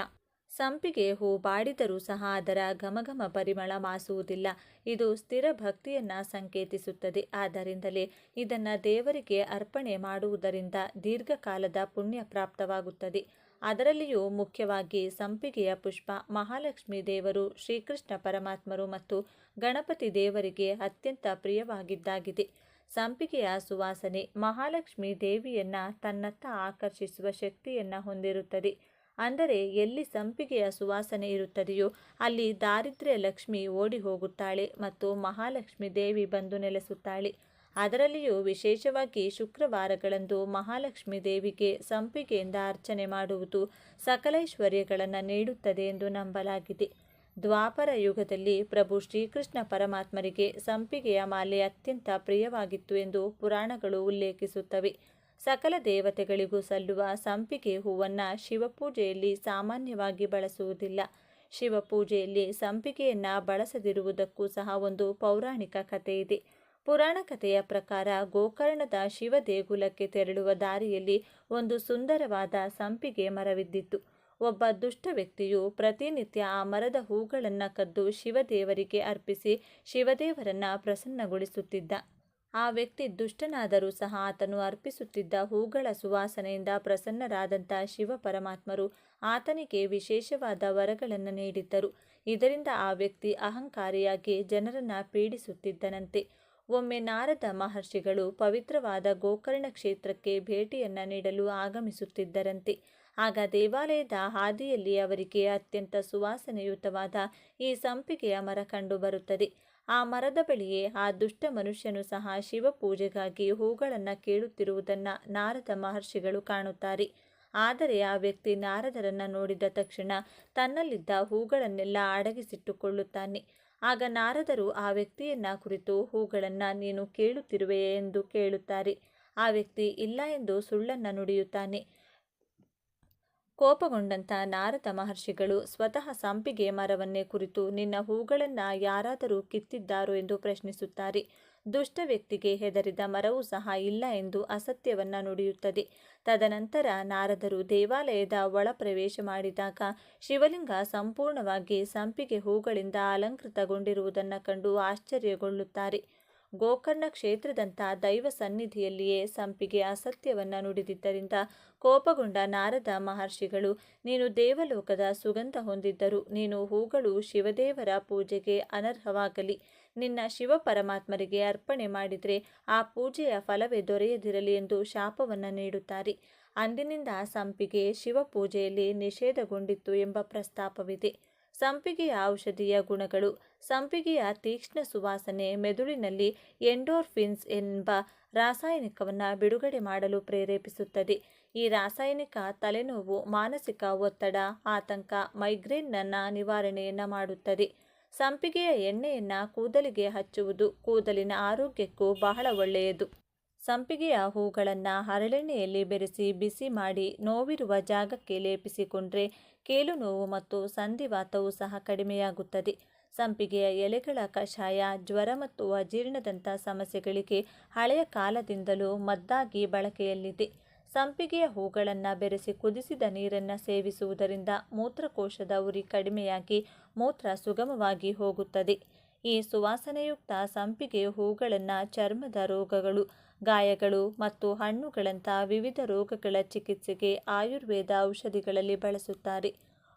ಸಂಪಿಗೆ ಹೂ ಬಾಡಿದರೂ ಸಹ ಅದರ ಘಮಘಮ ಪರಿಮಳ ಮಾಸುವುದಿಲ್ಲ. ಇದು ಸ್ಥಿರ ಭಕ್ತಿಯನ್ನು ಸಂಕೇತಿಸುತ್ತದೆ. ಆದ್ದರಿಂದಲೇ ಇದನ್ನು ದೇವರಿಗೆ ಅರ್ಪಣೆ ಮಾಡುವುದರಿಂದ ದೀರ್ಘಕಾಲದ ಪುಣ್ಯ ಪ್ರಾಪ್ತವಾಗುತ್ತದೆ. ಅದರಲ್ಲಿಯೂ ಮುಖ್ಯವಾಗಿ ಸಂಪಿಗೆಯ ಪುಷ್ಪ ಮಹಾಲಕ್ಷ್ಮೀ ದೇವರು, ಶ್ರೀಕೃಷ್ಣ ಪರಮಾತ್ಮರು ಮತ್ತು ಗಣಪತಿ ದೇವರಿಗೆ ಅತ್ಯಂತ ಪ್ರಿಯವಾಗಿದ್ದಾಗಿದೆ. ಸಂಪಿಗೆಯ ಸುವಾಸನೆ ಮಹಾಲಕ್ಷ್ಮೀ ದೇವಿಯನ್ನು ತನ್ನತ್ತ ಆಕರ್ಷಿಸುವ ಶಕ್ತಿಯನ್ನು ಹೊಂದಿರುತ್ತದೆ. ಅಂದರೆ ಎಲ್ಲಿ ಸಂಪಿಗೆಯ ಸುವಾಸನೆ ಇರುತ್ತದೆಯೋ ಅಲ್ಲಿ ದಾರಿದ್ರ್ಯ ಲಕ್ಷ್ಮಿ ಓಡಿ ಹೋಗುತ್ತಾಳೆ ಮತ್ತು ಮಹಾಲಕ್ಷ್ಮೀ ದೇವಿ ಬಂದು ನೆಲೆಸುತ್ತಾಳೆ. ಅದರಲ್ಲಿಯೂ ವಿಶೇಷವಾಗಿ ಶುಕ್ರವಾರಗಳಂದು ಮಹಾಲಕ್ಷ್ಮೀ ದೇವಿಗೆ ಸಂಪಿಗೆಯಿಂದ ಅರ್ಚನೆ ಮಾಡುವುದು ಸಕಲೈಶ್ವರ್ಯಗಳನ್ನು ನೀಡುತ್ತದೆ ಎಂದು ನಂಬಲಾಗಿದೆ. ದ್ವಾಪರ ಯುಗದಲ್ಲಿ ಪ್ರಭು ಶ್ರೀಕೃಷ್ಣ ಪರಮಾತ್ಮರಿಗೆ ಸಂಪಿಗೆಯ ಮಾಲೆ ಅತ್ಯಂತ ಪ್ರಿಯವಾಗಿತ್ತು ಎಂದು ಪುರಾಣಗಳು ಉಲ್ಲೇಖಿಸುತ್ತವೆ. ಸಕಲ ದೇವತೆಗಳಿಗೂ ಸಲ್ಲುವ ಸಂಪಿಗೆ ಹೂವನ್ನು ಶಿವಪೂಜೆಯಲ್ಲಿ ಸಾಮಾನ್ಯವಾಗಿ ಬಳಸುವುದಿಲ್ಲ. ಶಿವಪೂಜೆಯಲ್ಲಿ ಸಂಪಿಗೆಯನ್ನು ಬಳಸದಿರುವುದಕ್ಕೂ ಸಹ ಒಂದು ಪೌರಾಣಿಕ ಕಥೆ ಇದೆ. ಪುರಾಣ ಕಥೆಯ ಪ್ರಕಾರ ಗೋಕರ್ಣದ ಶಿವ ದೇಗುಲಕ್ಕೆ ತೆರಳುವ ದಾರಿಯಲ್ಲಿ ಒಂದು ಸುಂದರವಾದ ಸಂಪಿಗೆ ಮರವಿದ್ದಿತ್ತು. ಒಬ್ಬ ದುಷ್ಟ ವ್ಯಕ್ತಿಯು ಪ್ರತಿನಿತ್ಯ ಆ ಮರದ ಹೂಗಳನ್ನು ಕದ್ದು ಶಿವದೇವರಿಗೆ ಅರ್ಪಿಸಿ ಶಿವದೇವರನ್ನ ಪ್ರಸನ್ನಗೊಳಿಸುತ್ತಿದ್ದ. ಆ ವ್ಯಕ್ತಿ ದುಷ್ಟನಾದರೂ ಸಹ ಆತನು ಅರ್ಪಿಸುತ್ತಿದ್ದ ಹೂಗಳ ಸುವಾಸನೆಯಿಂದ ಪ್ರಸನ್ನರಾದಂಥ ಶಿವ ಪರಮಾತ್ಮರು ಆತನಿಗೆ ವಿಶೇಷವಾದ ವರಗಳನ್ನು ನೀಡಿದ್ದರು. ಇದರಿಂದ ಆ ವ್ಯಕ್ತಿ ಅಹಂಕಾರಿಯಾಗಿ ಜನರನ್ನ ಪೀಡಿಸುತ್ತಿದ್ದನಂತೆ. ಒಮ್ಮೆ ನಾರದ ಮಹರ್ಷಿಗಳು ಪವಿತ್ರವಾದ ಗೋಕರ್ಣ ಕ್ಷೇತ್ರಕ್ಕೆ ಭೇಟಿಯನ್ನ ನೀಡಲು ಆಗಮಿಸುತ್ತಿದ್ದರಂತೆ. ಆಗ ದೇವಾಲಯದ ಹಾದಿಯಲ್ಲಿ ಅವರಿಗೆ ಅತ್ಯಂತ ಸುವಾಸನೆಯುತವಾದ ಈ ಸಂಪಿಗೆಯ ಮರ ಕಂಡುಬರುತ್ತದೆ. ಆ ಮರದ ಬಳಿಯೇ ಆ ದುಷ್ಟ ಮನುಷ್ಯನು ಸಹ ಶಿವಪೂಜೆಗಾಗಿ ಹೂಗಳನ್ನು ಕೇಳುತ್ತಿರುವುದನ್ನು ನಾರದ ಮಹರ್ಷಿಗಳು ಕಾಣುತ್ತಾರೆ. ಆದರೆ ಆ ವ್ಯಕ್ತಿ ನಾರದರನ್ನ ನೋಡಿದ ತಕ್ಷಣ ತನ್ನಲ್ಲಿದ್ದ ಹೂಗಳನ್ನೆಲ್ಲ ಅಡಗಿಸಿಟ್ಟುಕೊಳ್ಳುತ್ತಾನೆ. ಆಗ ನಾರದರು ಆ ವ್ಯಕ್ತಿಯನ್ನ ಕುರಿತು, ಹೂಗಳನ್ನು ನೀನು ಕೇಳುತ್ತಿರುವೆಯೇ ಎಂದು ಕೇಳುತ್ತಾರೆ. ಆ ವ್ಯಕ್ತಿ ಇಲ್ಲ ಎಂದು ಸುಳ್ಳನ್ನು ನುಡಿಯುತ್ತಾನೆ. ಕೋಪಗೊಂಡಂತ ನಾರದ ಮಹರ್ಷಿಗಳು ಸ್ವತಃ ಸಂಪಿಗೆ ಮರವನ್ನೇ ಕುರಿತು, ನಿನ್ನ ಹೂಗಳನ್ನು ಯಾರಾದರೂ ಕಿತ್ತಿದ್ದಾರೋ ಎಂದು ಪ್ರಶ್ನಿಸುತ್ತಾರೆ. ದುಷ್ಟ ವ್ಯಕ್ತಿಗೆ ಹೆದರಿದ ಮರವೂ ಸಹ ಇಲ್ಲ ಎಂದು ಅಸತ್ಯವನ್ನ ನುಡಿಯುತ್ತದೆ. ತದನಂತರ ನಾರದರು ದೇವಾಲಯದ ಒಳ ಪ್ರವೇಶ ಮಾಡಿದಾಗ ಶಿವಲಿಂಗ ಸಂಪೂರ್ಣವಾಗಿ ಸಂಪಿಗೆ ಹೂಗಳಿಂದ ಅಲಂಕೃತಗೊಂಡಿರುವುದನ್ನು ಕಂಡು ಆಶ್ಚರ್ಯಗೊಳ್ಳುತ್ತಾರೆ. ಗೋಕರ್ಣ ಕ್ಷೇತ್ರದಂಥ ದೈವ ಸನ್ನಿಧಿಯಲ್ಲಿಯೇ ಸಂಪಿಗೆ ಅಸತ್ಯವನ್ನ ನುಡಿದಿದ್ದರಿಂದ ಕೋಪಗೊಂಡ ನಾರದ ಮಹರ್ಷಿಗಳು, ನೀನು ದೇವಲೋಕದ ಸುಗಂಧ ಹೊಂದಿದ್ದರೂ ನೀನು ಹೂಗಳು ಶಿವದೇವರ ಪೂಜೆಗೆ ಅನರ್ಹವಾಗಲಿ, ನಿನ್ನ ಶಿವ ಪರಮಾತ್ಮರಿಗೆ ಅರ್ಪಣೆ ಮಾಡಿದರೆ ಆ ಪೂಜೆಯ ಫಲವೇ ದೊರೆಯದಿರಲಿ ಎಂದು ಶಾಪವನ್ನು ನೀಡುತ್ತಾರೆ. ಅಂದಿನಿಂದ ಸಂಪಿಗೆ ಶಿವಪೂಜೆಯಲ್ಲಿ ನಿಷೇಧಗೊಂಡಿತ್ತು ಎಂಬ ಪ್ರಸ್ತಾಪವಿದೆ. ಸಂಪಿಗೆಯ ಔಷಧೀಯ ಗುಣಗಳು. ಸಂಪಿಗೆಯ ತೀಕ್ಷ್ಣ ಸುವಾಸನೆ ಮೆದುಳಿನಲ್ಲಿ ಎಂಡೋರ್ಫಿನ್ಸ್ ಎಂಬ ರಾಸಾಯನಿಕವನ್ನು ಬಿಡುಗಡೆ ಮಾಡಲು ಪ್ರೇರೇಪಿಸುತ್ತದೆ. ಈ ರಾಸಾಯನಿಕ ತಲೆನೋವು, ಮಾನಸಿಕ ಒತ್ತಡ, ಆತಂಕ, ಮೈಗ್ರೇನ್ನ ನಿವಾರಣೆಯನ್ನು ಮಾಡುತ್ತದೆ. ಸಂಪಿಗೆಯ ಎಣ್ಣೆಯನ್ನು ಕೂದಲಿಗೆ ಹಚ್ಚುವುದು ಕೂದಲಿನ ಆರೋಗ್ಯಕ್ಕೂ ಬಹಳ ಒಳ್ಳೆಯದು. ಸಂಪಿಗೆಯ ಹೂಗಳನ್ನು ಹರಳೆಣ್ಣೆಯಲ್ಲಿ ಬೆರೆಸಿ ಬಿಸಿ ಮಾಡಿ ನೋವಿರುವ ಜಾಗಕ್ಕೆ ಲೇಪಿಸಿಕೊಂಡ್ರೆ ಕೀಲು ನೋವು ಮತ್ತು ಸಂಧಿವಾತವೂ ಸಹ ಕಡಿಮೆಯಾಗುತ್ತದೆ. ಸಂಪಿಗೆಯ ಎಲೆಗಳ ಕಷಾಯ ಜ್ವರ ಮತ್ತು ಅಜೀರ್ಣದಂಥ ಸಮಸ್ಯೆಗಳಿಗೆ ಹಳೆಯ ಕಾಲದಿಂದಲೂ ಮದ್ದಾಗಿ ಬಳಕೆಯಲ್ಲಿದೆ. ಸಂಪಿಗೆಯ ಹೂಗಳನ್ನು ಬೆರೆಸಿ ಕುದಿಸಿದ ನೀರನ್ನು ಸೇವಿಸುವುದರಿಂದ ಮೂತ್ರಕೋಶದ ಉರಿ ಕಡಿಮೆಯಾಗಿ ಮೂತ್ರ ಸುಗಮವಾಗಿ ಹೋಗುತ್ತದೆ. ಈ ಸುವಾಸನೆಯುಕ್ತ ಸಂಪಿಗೆ ಹೂಗಳನ್ನು ಚರ್ಮದ ರೋಗಗಳು, ಗಾಯಗಳು ಮತ್ತು ಹಣ್ಣುಗಳಂಥ ವಿವಿಧ ರೋಗಗಳ ಚಿಕಿತ್ಸೆಗೆ ಆಯುರ್ವೇದ ಔಷಧಿಗಳಲ್ಲಿ ಬಳಸುತ್ತಾರೆ.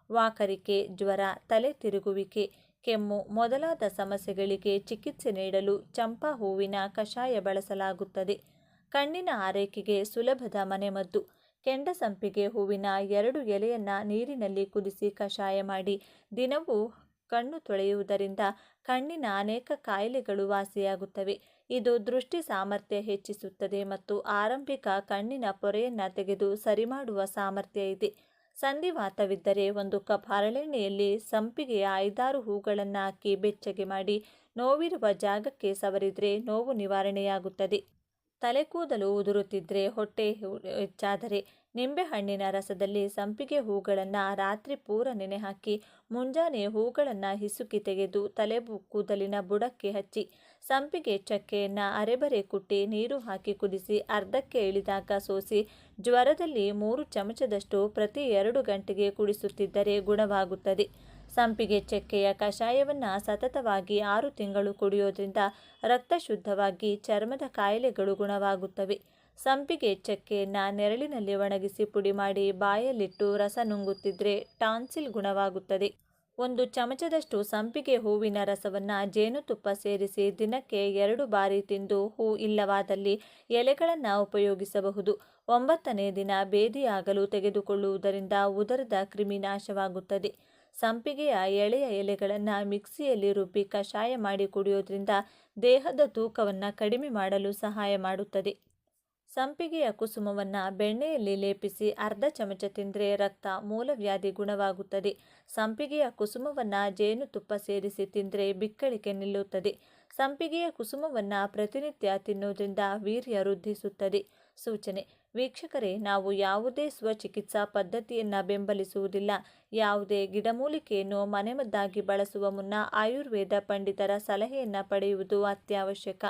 ವಾಕರಿಕೆ, ಜ್ವರ, ತಲೆ ತಿರುಗುವಿಕೆ, ಕೆಮ್ಮು ಮೊದಲಾದ ಸಮಸ್ಯೆಗಳಿಗೆ ಚಿಕಿತ್ಸೆ ನೀಡಲು ಚಂಪಾ ಹೂವಿನ ಕಷಾಯ ಬಳಸಲಾಗುತ್ತದೆ. ಕಣ್ಣಿನ ಆರೈಕೆಗೆ ಸುಲಭದ ಮನೆಮದ್ದು. ಕೆಂಡ ಸಂಪಿಗೆ ಹೂವಿನ 2 ಎಲೆಯನ್ನು ನೀರಿನಲ್ಲಿ ಕುದಿಸಿ ಕಷಾಯ ಮಾಡಿ ದಿನವೂ ಕಣ್ಣು ತೊಳೆಯುವುದರಿಂದ ಕಣ್ಣಿನ ಅನೇಕ ಕಾಯಿಲೆಗಳು ವಾಸಿಯಾಗುತ್ತವೆ. ಇದು ದೃಷ್ಟಿ ಸಾಮರ್ಥ್ಯ ಹೆಚ್ಚಿಸುತ್ತದೆ ಮತ್ತು ಆರಂಭಿಕ ಕಣ್ಣಿನ ಪೊರೆಯನ್ನು ತೆಗೆದು ಸರಿಮಾಡುವ ಸಾಮರ್ಥ್ಯ ಇದೆ. ಸಂಧಿವಾತವಿದ್ದರೆ 1 ಕಪ್ ಹರಳೆಣ್ಣೆಯಲ್ಲಿ ಸಂಪಿಗೆಯ 5-6 ಹೂಗಳನ್ನು ಹಾಕಿ ಬೆಚ್ಚಗೆ ಮಾಡಿ ನೋವಿರುವ ಜಾಗಕ್ಕೆ ಸವರಿದರೆ ನೋವು ನಿವಾರಣೆಯಾಗುತ್ತದೆ. ತಲೆ ಕೂದಲು ಉದುರುತ್ತಿದ್ದರೆ, ಹೊಟ್ಟೆ ಹೆಚ್ಚಾದರೆ ನಿಂಬೆಹಣ್ಣಿನ ರಸದಲ್ಲಿ ಸಂಪಿಗೆ ಹೂಗಳನ್ನು ರಾತ್ರಿ ಪೂರ ನೆನೆಹಾಕಿ ಮುಂಜಾನೆ ಹೂಗಳನ್ನು ಹಿಸುಕಿ ತೆಗೆದು ತಲೆ ಕೂದಲಿನ ಬುಡಕ್ಕೆ ಹಚ್ಚಿ ಸಂಪಿಗೆ ಚಕ್ಕೆಯನ್ನು ಅರೆಬರೆ ಕುಟ್ಟಿ ನೀರು ಹಾಕಿ ಕುದಿಸಿ ಅರ್ಧಕ್ಕೆ ಇಳಿದಾಗ ಸೋಸಿ ಜ್ವರದಲ್ಲಿ 3 ಚಮಚದಷ್ಟು ಪ್ರತಿ 2 ಗಂಟೆಗೆ ಕುಡಿಸುತ್ತಿದ್ದರೆ ಗುಣವಾಗುತ್ತದೆ. ಸಂಪಿಗೆ ಚಕ್ಕೆಯ ಕಷಾಯವನ್ನು ಸತತವಾಗಿ 6 ತಿಂಗಳು ಕುಡಿಯೋದ್ರಿಂದ ರಕ್ತ ಶುದ್ಧವಾಗಿ ಚರ್ಮದ ಕಾಯಿಲೆಗಳು ಗುಣವಾಗುತ್ತವೆ. ಸಂಪಿಗೆ ಚಕ್ಕೆಯನ್ನು ನೆರಳಿನಲ್ಲಿ ಒಣಗಿಸಿ ಪುಡಿ ಮಾಡಿ ಬಾಯಲ್ಲಿಟ್ಟು ರಸ ನುಂಗುತ್ತಿದ್ರೆ ಟಾನ್ಸಿಲ್ ಗುಣವಾಗುತ್ತದೆ. 1 ಚಮಚದಷ್ಟು ಸಂಪಿಗೆ ಹೂವಿನ ರಸವನ್ನು ಜೇನುತುಪ್ಪ ಸೇರಿಸಿ ದಿನಕ್ಕೆ 2 ಬಾರಿ ತಿಂದು ಹೂ ಇಲ್ಲವಾದಲ್ಲಿ ಎಲೆಗಳನ್ನು ಉಪಯೋಗಿಸಬಹುದು. 9ನೇ ದಿನ ಬೇದಿಯಾಗಲು ತೆಗೆದುಕೊಳ್ಳುವುದರಿಂದ ಉದರದ ಕ್ರಿಮಿ ನಾಶವಾಗುತ್ತದೆ. ಸಂಪಿಗೆಯ ಎಳೆಯ ಎಲೆಗಳನ್ನು ಮಿಕ್ಸಿಯಲ್ಲಿ ರುಬ್ಬಿ ಕಷಾಯ ಮಾಡಿ ಕುಡಿಯೋದ್ರಿಂದ ದೇಹದ ತೂಕವನ್ನು ಕಡಿಮೆ ಮಾಡಲು ಸಹಾಯ ಮಾಡುತ್ತದೆ. ಸಂಪಿಗೆಯ ಕುಸುಮವನ್ನು ಬೆಣ್ಣೆಯಲ್ಲಿ ಲೇಪಿಸಿ ಅರ್ಧ ಚಮಚ ತಿಂದರೆ ರಕ್ತ ಮೂಲವ್ಯಾಧಿ ಗುಣವಾಗುತ್ತದೆ. ಸಂಪಿಗೆಯ ಕುಸುಮವನ್ನು ಜೇನುತುಪ್ಪ ಸೇರಿಸಿ ತಿಂದರೆ ಬಿಕ್ಕಳಿಕೆ ನಿಲ್ಲುತ್ತದೆ. ಸಂಪಿಗೆಯ ಕುಸುಮವನ್ನು ಪ್ರತಿನಿತ್ಯ ತಿನ್ನೋದ್ರಿಂದ ವೀರ್ಯ ವೃದ್ಧಿಸುತ್ತದೆ. ಸೂಚನೆ. ವೀಕ್ಷಕರೇ, ನಾವು ಯಾವುದೇ ಸ್ವಚಿಕಿತ್ಸಾ ಪದ್ಧತಿಯನ್ನು ಬೆಂಬಲಿಸುವುದಿಲ್ಲ. ಯಾವುದೇ ಗಿಡಮೂಲಿಕೆಯನ್ನು ಮನೆಮದ್ದಾಗಿ ಬಳಸುವ ಮುನ್ನ ಆಯುರ್ವೇದ ಪಂಡಿತರ ಸಲಹೆಯನ್ನು ಪಡೆಯುವುದು ಅತ್ಯವಶ್ಯಕ.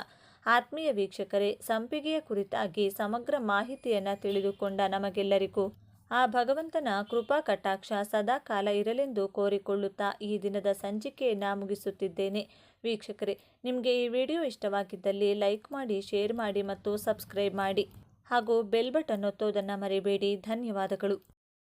ಆತ್ಮೀಯ ವೀಕ್ಷಕರೇ, ಸಂಪಿಗೆಯ ಕುರಿತಾಗಿ ಸಮಗ್ರ ಮಾಹಿತಿಯನ್ನು ತಿಳಿದುಕೊಂಡ ನಮಗೆಲ್ಲರಿಗೂ ಆ ಭಗವಂತನ ಕೃಪಾ ಕಟಾಕ್ಷ ಸದಾಕಾಲ ಇರಲೆಂದು ಕೋರಿಕೊಳ್ಳುತ್ತಾ ಈ ದಿನದ ಸಂಚಿಕೆಯನ್ನು ಮುಗಿಸುತ್ತಿದ್ದೇನೆ. ವೀಕ್ಷಕರೇ, ನಿಮಗೆ ಈ ವಿಡಿಯೋ ಇಷ್ಟವಾಗಿದ್ದಲ್ಲಿ ಲೈಕ್ ಮಾಡಿ, ಶೇರ್ ಮಾಡಿ ಮತ್ತು ಸಬ್ಸ್ಕ್ರೈಬ್ ಮಾಡಿ ಹಾಗೂ ಬೆಲ್ ಬಟನ್ ಒತ್ತೋದನ್ನು ಮರಿಬೇಡಿ. ಧನ್ಯವಾದಗಳು.